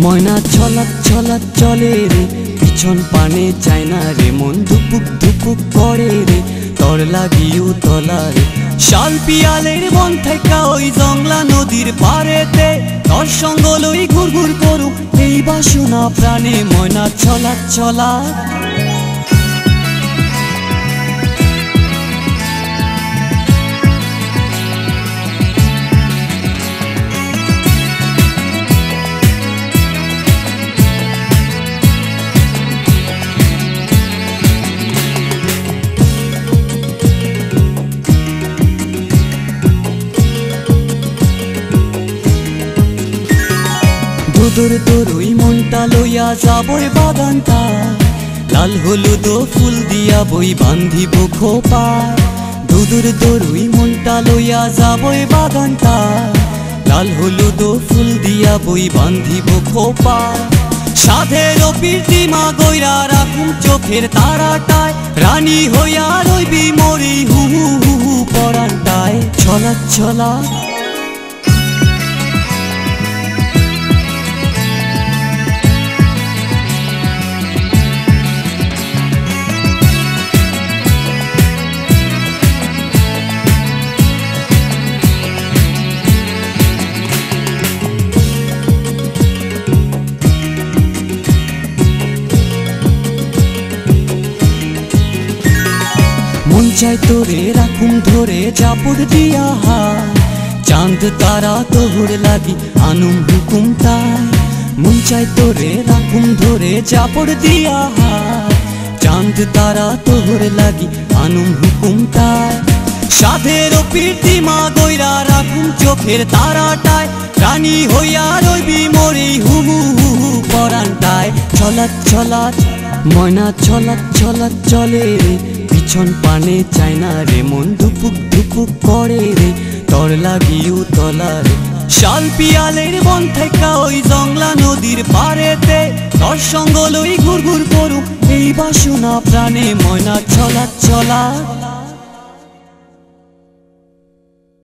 ময়না ছলাৎ ছলাৎ চলে রে, পিছন পানে চায় না রে, মন ধুপুক ধুপুক করে রে, তর লাগিও তলা রে। শাল পিয়ালের বন থেকে ওই জংলা নদীর পারেতে, তর সঙ্গ লই ঘুর ঘুর করু এই বাসনা প্রাণে। ময়না ছলাৎ ছলাৎ দুদুর তোর ওই মনটা লইয়া যাবই বাগানটা, লাল হলুদ ফুল দিয়া বই বান্ধিব খোপায়। দুদুর তোর ওই মনটা লইয়া যাবই বাগানটা, লাল হলুদ ফুল দিয়া বই বান্ধিব খোপায়। সাধের প্রীতিমা গইরা রাখুম চোখের তারাটায়, রানী হইয়া রইবি মরি হু হু হু হু পরানটায়। ছলাৎ ছলাৎ মন চাই তোরে রাখুম ধরে চাপড় দিয়া হায়, চাঁদ তারা তোর লাগি আনুম হুকুম তাই। মন চাই তোরে রাখুম ধরে চাপড় দিয়া হায়, চাঁদ তারা তোর লাগি আনুম হুকুম তাই। সাধের প্রীতিমা গইরা রাখুম চোখের তারাটায়, রানী হইয়া রইবি মরি হু হু হু হু পরানটায়। ছলাৎ ছলাৎ ময়না ছলাৎ ছলাৎ চলে রে, পিছন পানে চায় না রে, মন ধুপুক ধুপুক করে রে, তর লাগিও তলা রে। শাল পিয়ালের বন থেকে ওই জংলা নদীর পারেতে, তর সঙ্গ লই ঘুর ঘুর করু এই বাসনা প্রাণে। ময়না ছলাৎ ছলাৎ